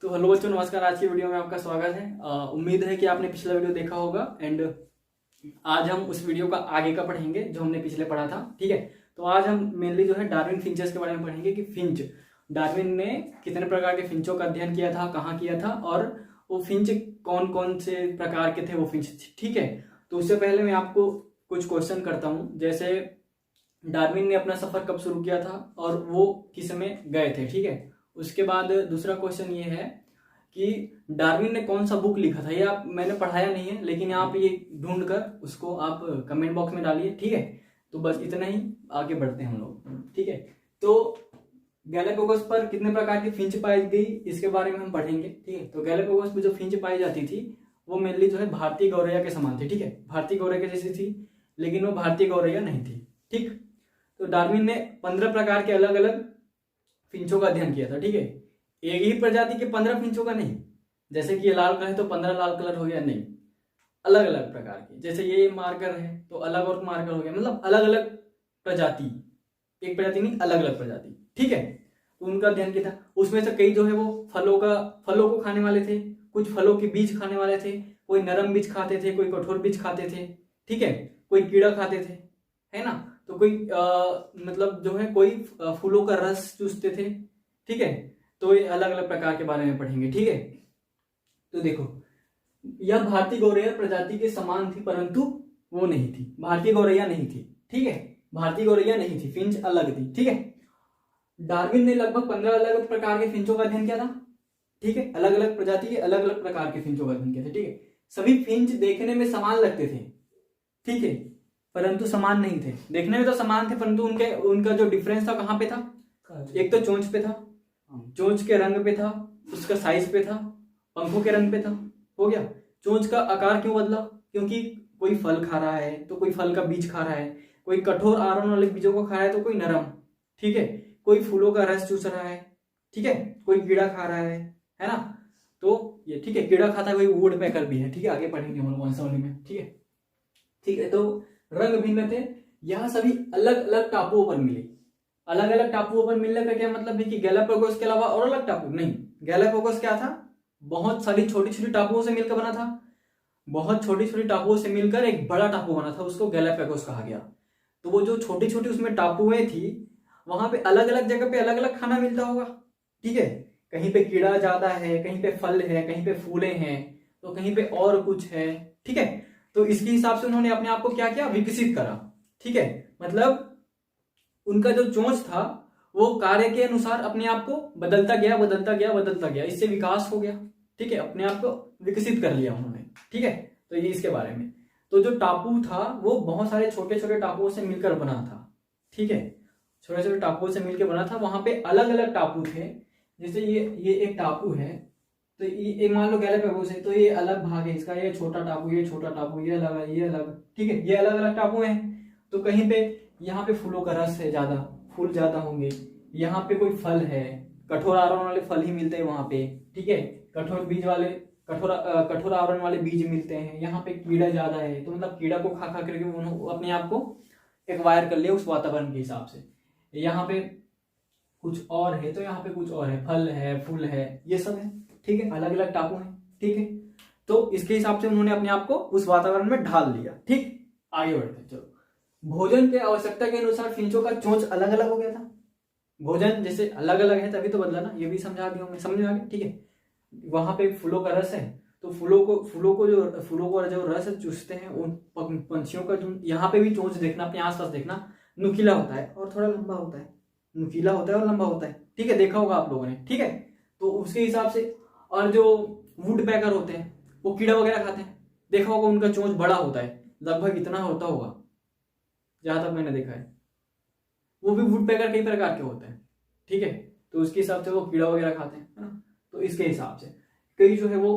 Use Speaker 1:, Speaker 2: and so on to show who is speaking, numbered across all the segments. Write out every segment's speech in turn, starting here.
Speaker 1: तो हेलो बच्चों, नमस्कार। आज की वीडियो में आपका स्वागत है। उम्मीद है कि आपने पिछला वीडियो देखा होगा एंड आज हम उस वीडियो का आगे का पढ़ेंगे जो हमने पिछले पढ़ा था। ठीक है, तो आज हम मेनली जो है डार्विन फिंचेस के बारे में पढ़ेंगे कि फिंच डार्विन ने कितने प्रकार के फिंचों का अध्ययन किया था, कहाँ किया था और वो फिंच कौन कौन से प्रकार के थे वो फिंच। ठीक है, तो उससे पहले मैं आपको कुछ क्वेश्चन करता हूँ। जैसे डार्विन ने अपना सफर कब शुरू किया था और वो किस में गए थे। ठीक है, उसके बाद दूसरा क्वेश्चन ये है कि डार्विन ने कौन सा बुक लिखा था। ये आप मैंने पढ़ाया नहीं है, लेकिन आप ये ढूंढ कर उसको आप कमेंट बॉक्स में डालिए। ठीक है, तो बस इतना ही, आगे बढ़ते हैं हम लोग। ठीक है, तो गैलापागोस पर कितने प्रकार की फिंच पाई गई इसके बारे में हम पढ़ेंगे। ठीक है, तो गैलापागोस में जो फिंच पाई जाती थी वो मेनली जो है भारतीय गौरैया के समान थी। ठीक है, भारतीय गौरैया के जैसी थी, लेकिन वो भारतीय गौरैया नहीं थी। ठीक, तो डार्विन ने 15 प्रकार के अलग अलग फिंचों का अध्ययन किया था। ठीक है, एक ही प्रजाति के 15 फिंचों का नहीं, जैसे कि ये लाल कलर है तो 15 लाल कलर हो गया, नहीं, अलग अलग प्रकार के। जैसे ये मार्कर है तो अलग और मार्कर हो गया, मतलब अलग अलग प्रजाति, एक प्रजाति नहीं, अलग अलग प्रजाति। ठीक है, तो उनका अध्ययन किया था। उसमें से कई जो है वो फलों को खाने वाले थे, कुछ फलों के बीज खाने वाले थे, कोई नरम बीज खाते थे, कोई कठोर बीज खाते थे। ठीक है, कोई कीड़ा खाते थे, है ना, तो कोई मतलब जो है कोई फूलों का रस चूसते थे। ठीक है, तो ये अलग अलग प्रकार के बारे में पढ़ेंगे। ठीक है, तो देखो, यह भारतीय गौरैया प्रजाति के समान थी, परंतु वो नहीं थी, भारतीय गौरैया नहीं थी। ठीक है, भारतीय गौरैया नहीं थी, फिंच अलग थी। ठीक है, डार्विन ने लगभग 15 अलग अलग प्रकार के फिंचों का अध्ययन किया था। ठीक है, अलग अलग प्रजाति के अलग अलग प्रकार के फिंचों का अध्ययन किया था। ठीक है, सभी फिंच देखने में समान लगते थे। ठीक है, परंतु समान नहीं थे। देखने में तो समान थे, परंतु उनका जो डिफरेंस था कहाँ पे था? एक तो चोंच पे था, चोंच के रंग पे था, उसका साइज पे था, पंखों के रंग पे था। हो गया। चोंच का आकार क्यों बदला? क्योंकि कोई फल खा रहा है तो कोई फल का बीज खा रहा है, कोई कठोर आवरण वाले बीजों को खा रहा है तो कोई नरम। ठीक है, कोई फूलों का रस चूस रहा है। ठीक है, कोई कीड़ा खा रहा है ना, तो ये ठीक है, कीड़ा खाता है, कोई वुड पैकर भी है। ठीक है, आगे पढ़ेंगे हम लोग वंशावली में। ठीक है, ठीक है, तो रंग भिन्न थे। यह सभी अलग अलग टापुओं पर मिले। अलग अलग टापुओं पर मिलने का क्या मतलब है कि गैलापागोस के अलावा और अलग टापू नहीं। गैलापागोस क्या था? बहुत सारी छोटी छोटी टापुओं से मिलकर बना था। बहुत छोटी छोटी टापुओं से मिलकर एक बड़ा टापू बना था, उसको गैलापागोस कहा गया। तो वो जो छोटी छोटी उसमें टापुएं थी, वहां पे अलग अलग जगह पे अलग अलग खाना मिलता होगा। ठीक है, कहीं पे कीड़ा ज्यादा है, कहीं पे फल है, कहीं पे फूले हैं, तो कहीं पे और कुछ है। ठीक है, तो इसके हिसाब से उन्होंने अपने आप को क्या किया? विकसित करा। ठीक है, मतलब उनका जो चोंच था वो कार्य के अनुसार अपने आप को बदलता गया, बदलता गया, बदलता गया, इससे विकास हो गया। ठीक है, अपने आप को विकसित कर लिया उन्होंने। ठीक है, तो ये इसके बारे में। तो जो टापू था वो बहुत सारे छोटे छोटे टापुओं से मिलकर बना था। ठीक है, छोटे छोटे टापुओं से मिलकर बना था। वहां पे अलग अलग टापू थे। जैसे ये एक टापू है, तो ये मान लो गैलापागोस है, तो ये अलग भाग है इसका, ये छोटा टापू, ये छोटा टापू, ये अलग है, ये अलग। ठीक है, ये अलग अलग टापू हैं। तो कहीं पे यहाँ पे फूलों का रस है ज्यादा, फूल ज्यादा होंगे। यहाँ पे कोई फल है, कठोर आवरण वाले फल ही मिलते हैं वहां पे। ठीक है, कठोर आवरण वाले बीज मिलते हैं। यहाँ पे कीड़ा ज्यादा है, तो मतलब कीड़ा को खा खा करके उन्होंने अपने आप को एक्वायर कर लिया उस वातावरण के हिसाब से। यहाँ पे कुछ और है, तो यहाँ पे कुछ और है, फल है, फूल है, ये सब है। ठीक है, अलग अलग टापू हैं। ठीक है, तो इसके हिसाब से उन्होंने अपने आप को उस वातावरण में ढाल लिया। ठीक, आगे बढ़ते हैं। चलो, भोजन के आवश्यकता के अनुसार फिंचों का चोंच अलग अलग हो गया था। भोजन जैसे अलग अलग है तभी तो बदला ना, ये भी समझा दिया मैं, समझ में आ गया। ठीक है, वहां पे फूलों का रस है, तो फूलों को जो रस चूसते हैं उन पंछियों का जो यहाँ पे भी चोंच देखना, अपने आसपास देखना, नुकीला होता है और थोड़ा लंबा होता है। नुकीला होता है और लंबा होता है। ठीक है, देखा होगा आप लोगों ने। ठीक है, तो उसके हिसाब से। और जो वुड पैकर होते हैं वो कीड़ा वगैरह खाते हैं, देखा होगा उनका चोंच बड़ा होता है, लगभग इतना होता होगा जहां तक मैंने देखा है। वो भी वुड पैकर कई प्रकार के होते हैं। ठीक है, तो उसके हिसाब से वो कीड़ा वगैरह खाते हैं, है ना, तो इसके हिसाब से। कई जो है वो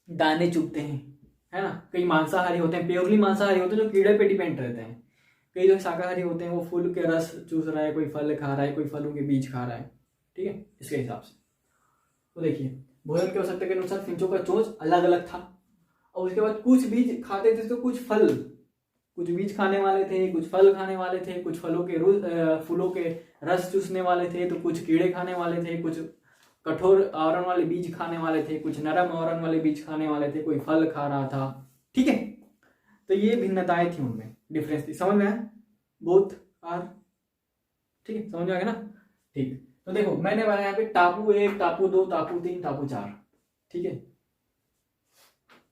Speaker 1: दाने चुगते हैं, है ना, कई मांसाहारी होते हैं, प्योरली मांसाहारी होते हैं जो कीड़े पे डिपेंड रहते हैं। कई जो शाकाहारी होते हैं वो फूल के रस चूस रहा है, कोई फल खा रहा है, कोई फलों के बीज खा रहा है। ठीक है, इसके हिसाब से। तो देखिए, भोजन की आवश्यकता के अनुसार फिंचों का चोंच अलग अलग था। और उसके बाद कुछ बीज खाते थे तो कुछ बीज खाने वाले थे, कुछ फल खाने वाले थे, कुछ फूलों के रस चूसने वाले थे, तो कुछ कीड़े खाने वाले थे, कुछ कठोर आवरण वाले बीज खाने वाले थे, कुछ नरम आवरण वाले बीज खाने वाले थे, कोई फल खा रहा था। ठीक है, तो ये भिन्नताएं थी उनमें, डिफरेंस थी। समझ में आया? बोथ आर, ठीक है, समझ में आ गया ना? ठीक, तो देखो मैंने बनाया यहाँ पे टापू 1, टापू 2, टापू 3, टापू 4। ठीक है,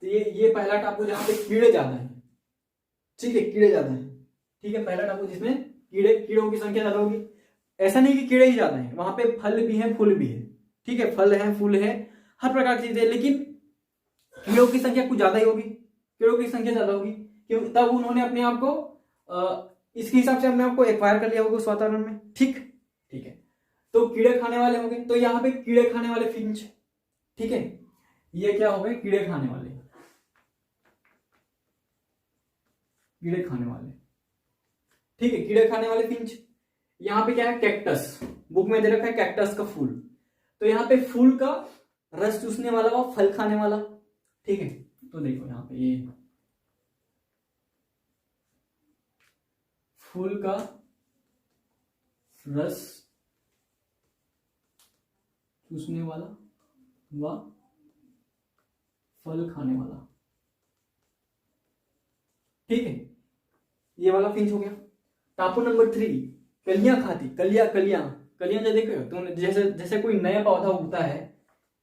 Speaker 1: तो ये पहला टापू जहाँ पे कीड़े ज्यादा है। ठीक है, कीड़े ज्यादा है। ठीक है, पहला टापू जिसमें कीड़ों की संख्या ज्यादा होगी। ऐसा नहीं कि कीड़े ही ज्यादा है, वहां पे फल भी है, फूल भी है। ठीक है, फल है, फूल है, हर प्रकार की चीजें, लेकिन कीड़ों की संख्या कुछ ज्यादा ही होगी। कीड़ों की संख्या ज्यादा होगी क्यों? तब उन्होंने अपने आप को इसके हिसाब से अपने आप को एक्वायर कर लिया होगा उस वातावरण में। ठीक है, तो कीड़े खाने वाले होंगे, तो यहाँ पे कीड़े खाने वाले फिंच। ठीक है, ये क्या हो गए? कीड़े खाने वाले, कीड़े खाने वाले। ठीक है, कीड़े खाने वाले फिंच। यहाँ पे क्या है? कैक्टस, बुक में दे रखा है कैक्टस का फूल। तो यहाँ पे फूल का रस चूसने वाला व फल खाने वाला। ठीक है, तो देखो यहाँ पे ये फूल का रस चूसने वाला व फल खाने वाला। ठीक है, ये वाला फिंच हो गया। टापू नंबर 3, कलियां खाती। कलियां जो देखो तुमने, जैसे कोई नया पौधा उगता है,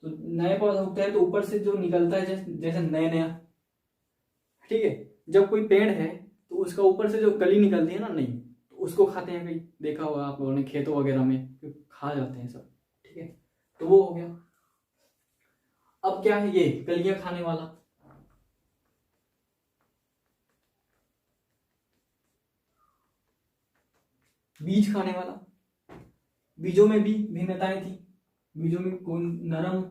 Speaker 1: तो नया पौधा उगता है तो ऊपर से जो निकलता है जैसे नया। ठीक है, जब कोई पेड़ है तो उसका ऊपर से जो कली निकलती है ना, नहीं, तो उसको खाते हैं। कहीं देखा होगा आप लोगों ने खेतों वगैरह में, खा जाते हैं सब। ठीक है, तो वो हो गया। अब क्या है? ये कलियां खाने वाला। बीज खाने वाला, बीजों में भी भिन्नताएं थी। बीजों में कौन नरम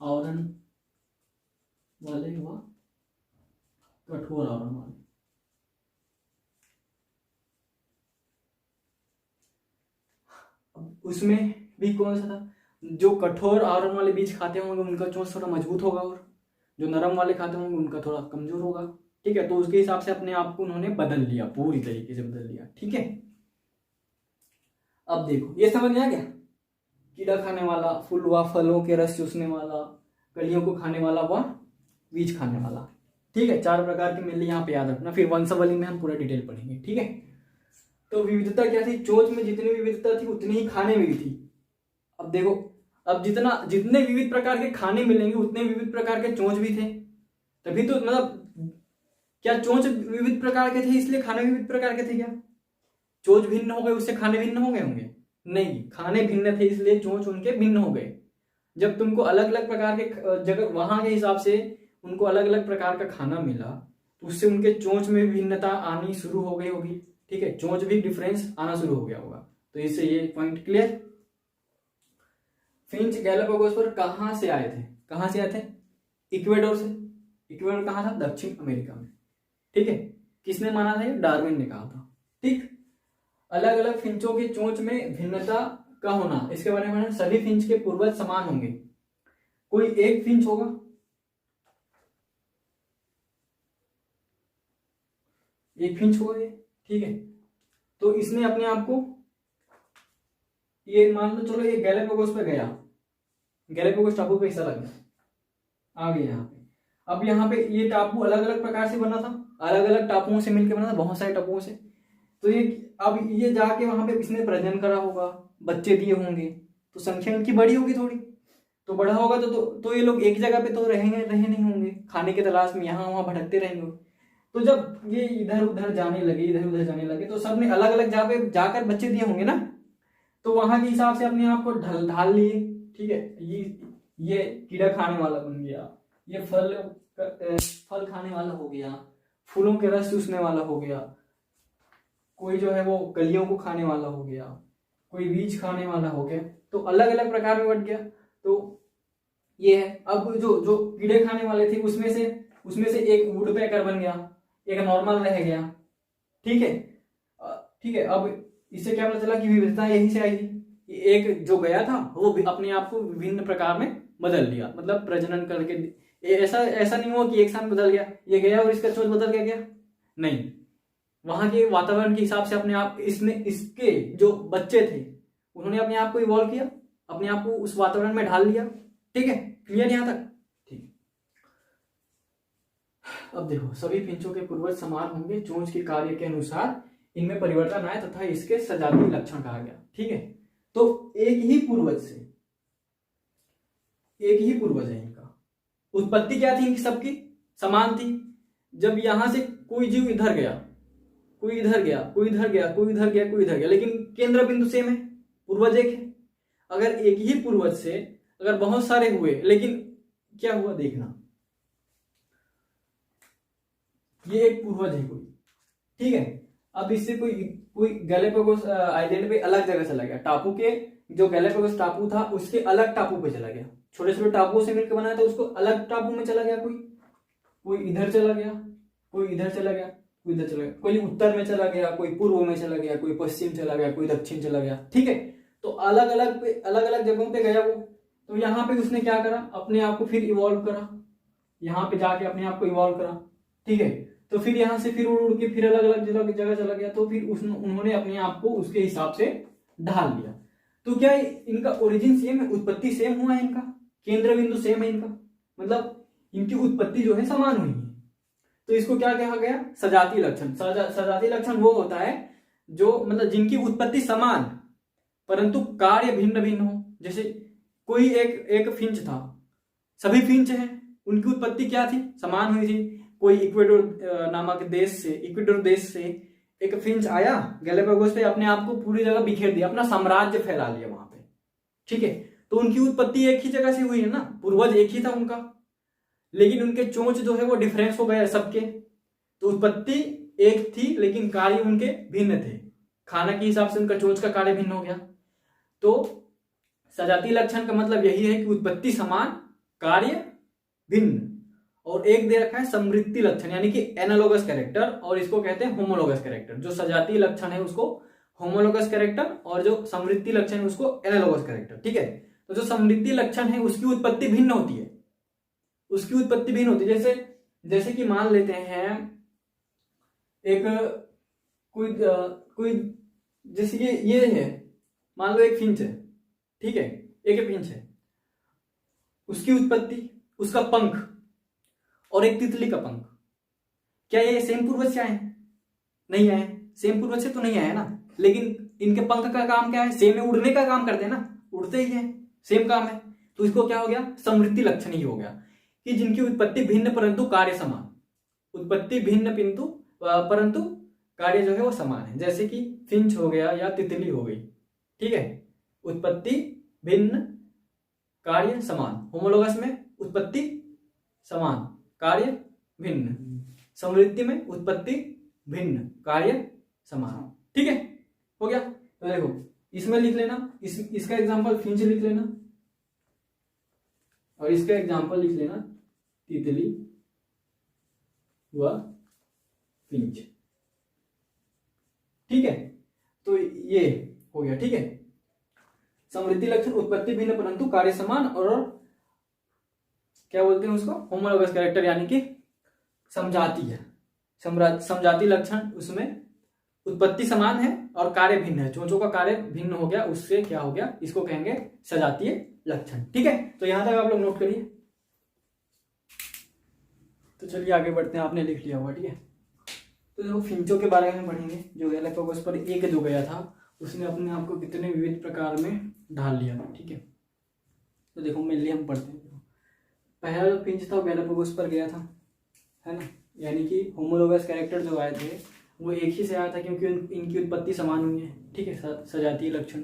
Speaker 1: आवरण वाले व कठोर आवरण वाले। उसमें भी कौन सा था? जो कठोर आवरण वाले बीज खाते होंगे उनका चोंच थोड़ा मजबूत होगा, और जो नरम वाले खाते होंगे उनका थोड़ा कमजोर होगा। ठीक है, तो उसके हिसाब से अपने आप को उन्होंने बदल लिया, पूरी तरीके से बदल लिया। ठीक है, अब देखो ये समझ में आ गया? कीड़ा खाने वाला, फूल व फलों के रस चूसने वाला, कलियों को खाने वाला व बीज खाने वाला। ठीक है, 4 प्रकार के मेनली यहाँ पे याद रखना, फिर वंशावली में हम पूरा डिटेल पढ़ेंगे। ठीक है, तो विविधता क्या थी? चोंच में जितनी विविधता थी उतनी ही खाने में भी थी। अब देखो, अब जितने विविध प्रकार के खाने मिलेंगे उतने विविध प्रकार के चोंच भी थे। तभी तो मतलब, क्या चोंच विविध प्रकार के थे इसलिए खाने विविध प्रकार के थे? क्या चोंच भिन्न हो गए उससे खाने भिन्न हो गए होंगे? नहीं, खाने भिन्न थे इसलिए चोंच उनके भिन्न हो गए। जब तुमको अलग अलग प्रकार के जगह वहां के हिसाब से उनको अलग अलग प्रकार का खाना मिला, तो उससे उनके चोंच में भिन्नता आनी शुरू हो गई होगी। ठीक है, चोंच भी डिफरेंस आना शुरू हो गया होगा। तो इससे ये पॉइंट क्लियर। फिंच गैलापागोस पर कहां से आए थे? कहां से आए थे? इक्वेडोर से। इक्वेडोर कहां था? दक्षिण अमेरिका में। ठीक है, किसने माना था? डार्विन ने कहा था। ठीक, अलग अलग फिंचों की चोंच में भिन्नता का होना, इसके बारे में सभी फिंच के पूर्वज समान होंगे। कोई एक फिंच होगा, एक फिंच होगा ये। ठीक है, तो इसने अपने आप को, ये मान लो चलो ये गैलापागोस पे गया, गैलापागोस टापू पे हिस्सा लग गया, आ गया यहाँ पे। अब यहाँ पे ये टापू अलग अलग प्रकार से बना था, अलग अलग टापुओं से मिलकर बना था, बहुत सारे टापुओं से। तो ये अब ये जाके वहां पे इसने प्रजनन करा होगा, बच्चे दिए होंगे, तो संख्या इनकी बड़ी होगी थोड़ी। तो बढ़ा होगा तो ये लोग एक जगह पे तो रहे नहीं होंगे, खाने की तलाश में यहाँ वहां भटकते रहेंगे। तो जब ये इधर उधर जाने लगे तो सबने अलग अलग जगह पे जाकर बच्चे दिए होंगे ना, तो वहां के हिसाब से अपने आप को ढाल लिए। ठीक है, ये कीड़ा खाने वाला बन गया, ये फल खाने वाला हो गया, फूलों के रस चूसने वाला हो गया, कोई जो है वो कलियों को खाने वाला हो गया, कोई बीज खाने वाला हो गया। तो अलग अलग प्रकार में बट गया। तो ये है। अब जो कीड़े खाने वाले थे उसमें से एक वुड पैकर बन गया, एक नॉर्मल रह गया। ठीक है, अब इससे क्या पता चला कि विविधता यहीं से आई थी। एक जो गया था वो अपने आप को विभिन्न प्रकार में बदल लिया, मतलब प्रजनन करके। ऐसा नहीं हुआ कि एक साथ बदल गया, ये गया और इसका चोंच बदल गया, नहीं, वहां के वातावरण के हिसाब से अपने आप इसके जो बच्चे थे उन्होंने अपने आप को इवॉल्व किया, अपने आप को उस वातावरण में ढाल लिया। ठीक है, क्लियर यहां तक? ठीक। अब देखो, सभी फिंचों के पूर्वज समान होंगे, चोंच के कार्य के अनुसार इनमें परिवर्तन आए तथा इसके सजातीय लक्षण कहा गया। ठीक है, तो एक ही पूर्वज है इनका। उत्पत्ति क्या थी इनकी? सबकी समान थी। जब यहां से कोई जीव इधर गया, कोई इधर गया, कोई इधर गया, कोई इधर गया, कोई इधर गया, लेकिन केंद्र बिंदु सेम है, पूर्वज एक है। अगर एक ही पूर्वज से अगर बहुत सारे हुए, लेकिन क्या हुआ देखना, ये एक पूर्वज है कोई, ठीक है। अब इससे कोई गैलापागोस आइलैंड पे अलग जगह चला गया, टापू के जो गैलापागोस टापू था उसके अलग टापू पे चला गया, छोटे छोटे टापुओं से मिलकर बनाया था, उसको अलग टापू में चला गया, कोई इधर चला गया, कोई इधर चला गया, कोई इधर चला गया, कोई उत्तर में चला गया, कोई पूर्व में चला गया, कोई पश्चिम चला गया, कोई दक्षिण चला गया। ठीक है, तो अलग अलग जगहों पे गया वो। तो यहाँ पे उसने क्या करा, अपने आप को फिर इवॉल्व करा, यहाँ पे जाके अपने आप को इवॉल्व करा। ठीक है, तो फिर यहाँ से फिर उड़ के फिर अलग अलग जगह चला गया, तो फिर उन्होंने अपने आप को उसके हिसाब से ढाल लिया। तो क्या इनका ओरिजिन सेम है, उत्पत्ति सेम हुआ है, इनका केंद्र बिंदु सेम है, इनका मतलब इनकी उत्पत्ति जो है समान हुई है। तो इसको क्या कहा गया, सजातीय लक्षण। सजातीय लक्षण वो होता है जो मतलब जिनकी उत्पत्ति समान परंतु कार्य भिन्न भिन्न हो। जैसे कोई एक फिंच था, सभी फिंच हैं, उनकी उत्पत्ति क्या थी, समान हुई थी। कोई इक्वेडोर नामक देश से, इक्वेडोर देश से एक फिंच आया गैलापागोस पे, अपने आप को पूरी जगह बिखेर दिया, अपना साम्राज्य फैला लिया वहां पे। ठीक है, तो उनकी उत्पत्ति एक ही जगह से हुई है ना, पूर्वज एक ही था उनका, लेकिन उनके चोंच जो है वो डिफरेंस हो गए सबके। तो उत्पत्ति एक थी लेकिन कार्य उनके भिन्न थे, खाना के हिसाब से उनका चोंच का कार्य भिन्न हो गया। तो सजातीय लक्षण का मतलब यही है कि उत्पत्ति समान, कार्य भिन्न। और एक दे रखा है समृद्धि लक्षण, यानी कि एनालोगस कैरेक्टर, और इसको कहते हैं होमोलोगस कैरेक्टर। जो सजातीय लक्षण है उसको होमोलोगस कैरेक्टर, और जो समृद्धि लक्षण है उसको एनालोगस कैरेक्टर। ठीक है, तो जो समृद्धि लक्षण है उसकी उत्पत्ति भिन्न होती है, उसकी उत्पत्ति भिन्न होती है। जैसे कि मान लेते हैं एक कोई जैसे कि ये है, मान लो एक फिंच है, ठीक है, एक फिंच है, उसकी उत्पत्ति, उसका पंख और एक तितली का पंख, क्या ये सेम पूर्वज से आए? नहीं आए, सेम पूर्वज से तो नहीं आए ना, लेकिन इनके पंख का काम क्या है, सेम है, उड़ने का काम करते हैं ना, उड़ते ही है, सेम काम है। तो इसको क्या हो गया, समृद्धि लक्षण ही हो गया कि जिनकी उत्पत्ति भिन्न परंतु कार्य समान, उत्पत्ति भिन्न परंतु कार्य जो है वो समान है। जैसे कि फिंच हो गया या तितली हो गई, ठीक है, उत्पत्ति भिन्न कार्य समान। होमोलोगस में उत्पत्ति समान, कार्य भिन्न। समृद्धि में उत्पत्ति भिन्न, कार्य समान। ठीक है, हो गया। तो देखो इसमें लिख लेना, इसका एग्जांपल फिंच लिख लेना, और इसका एग्जांपल लिख लेना तितली व फिंच। ठीक है, तो ये हो गया। ठीक है, समृद्धि लक्षण, उत्पत्ति भिन्न परंतु कार्य समान, और क्या बोलते हैं उसको, होमोलोगस कैरेक्टर, यानी कि समजातीय समजातीय लक्षण, उसमें उत्पत्ति समान है और कार्य भिन्न है, चोंचों का कार्य भिन्न हो गया, उससे क्या हो गया, इसको कहेंगे सजातीय लक्षण। ठीक है, तो यहां तक आप लोग नोट करिए। तो चलिए आगे बढ़ते हैं, आपने लिख लिया होगा। ठीक है, तो देखो फिंचों के बारे में पढ़ेंगे। जो गैलापागोस पर एक जो गया था उसने अपने आप को कितने विविध प्रकार में ढाल लिया। ठीक है, तो देखो मेनली हम पढ़ते हैं। पहला जो फिंच था वो गैलापागोस पर गया था, है ना, यानी कि होमोलोगस कैरेक्टर जो आए थे वो एक ही से आया था, क्योंकि इनकी उत्पत्ति समान हुई है। ठीक है, सजातीय लक्षण।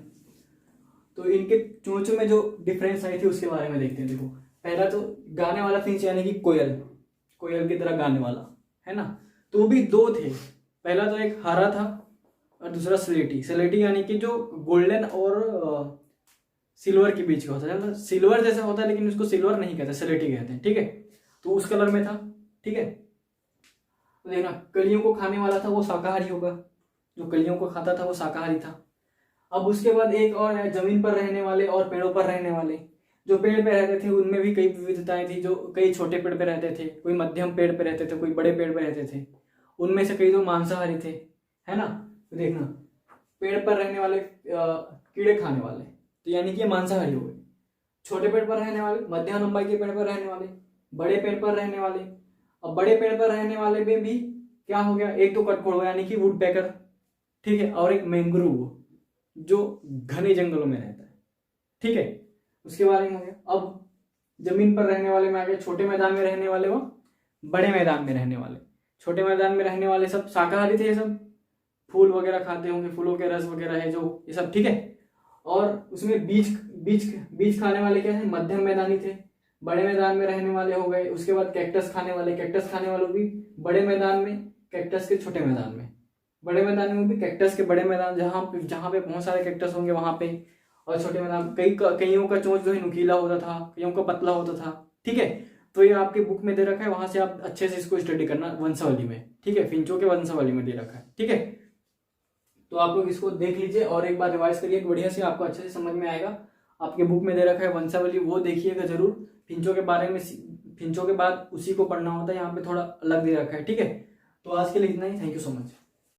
Speaker 1: तो इनके चोंच में जो डिफरेंस आई थी उसके बारे में देखते हैं। देखो पहला तो गाने वाला फिंच, यानी कि कोयल की तरह गाने वाला, है ना, तो वो भी दो थे। पहला तो एक हरा था और दूसरा स्लेटी यानी कि जो गोल्डन और सिल्वर के बीच का होता है, सिल्वर जैसा होता है लेकिन उसको सिल्वर नहीं कहते, स्लेटी कहते हैं। ठीक है, तो उस कलर में था। ठीक है, तो देखना कलियों को खाने वाला था वो शाकाहारी होगा, जो कलियों को खाता था वो शाकाहारी था। अब उसके बाद एक और है जमीन पर रहने वाले और पेड़ों पर रहने वाले। जो पेड़ पे रहते थे उनमें भी कई विविधताएं थी, जो कई छोटे पेड़ पे रहते थे, कोई मध्यम पेड़ पे रहते थे, कोई बड़े पेड़ पे रहते थे, उनमें से कई तो मांसाहारी थे, है ना। तो देखना पेड़ पर रहने वाले कीड़े खाने वाले, तो यानी कि ये मांसाहारी हो गए। छोटे पेड़ पर रहने वाले, मध्यम लंबाई के पेड़ पर रहने वाले, बड़े पेड़ पर रहने वाले। अब बड़े पेड़ पर रहने वाले में भी क्या हो गया, एक तो कटखोड़वा यानी कि वुड पैकर, ठीक है, और एक मैंग्रोव जो घने जंगलों में रहता है, ठीक है, उसके बारे में हो गया। अब जमीन पर रहने वाले में आ गए, छोटे मैदान में रहने वाले व बड़े मैदान में रहने वाले। छोटे मैदान में रहने वाले सब शाकाहारी थे, ये सब फूल वगैरह खाते होंगे, फूलों के रस वगैरह है जो, ये सब, ठीक है। और उसमें बीज बीज बीज खाने वाले क्या है, मध्यम मैदानी थे, बड़े मैदान में रहने वाले हो गए। उसके बाद कैक्टस खाने वाले, कैक्टस खाने वालों भी बड़े मैदान में, कैक्टस के छोटे मैदान में, बड़े मैदान में भी कैक्टस के बड़े मैदान, जहाँ पे बहुत सारे कैक्टस होंगे वहां पे, और छोटे मैदान कईयों का चोंच जो है नुकीला होता था, कईयों का पतला होता था, ठीक है। तो ये आपके बुक में दे रखा है, वहां से आप अच्छे से इसको स्टडी करना वंशावली में, ठीक है, फिंचों के वंशावली में दे रखा है, ठीक है। तो आप लोग इसको देख लीजिए और एक बार रिवाइज करिए बढ़िया से, आपको अच्छे से समझ में आएगा। आपके बुक में दे रखा है वंशावली, वो देखिएगा जरूर। फिंचों के बारे में, फिंचों के बाद उसी को पढ़ना होता है, यहाँ पे थोड़ा अलग दे रखा है, ठीक है। तो आज के लिए इतना ही, थैंक यू सो मच।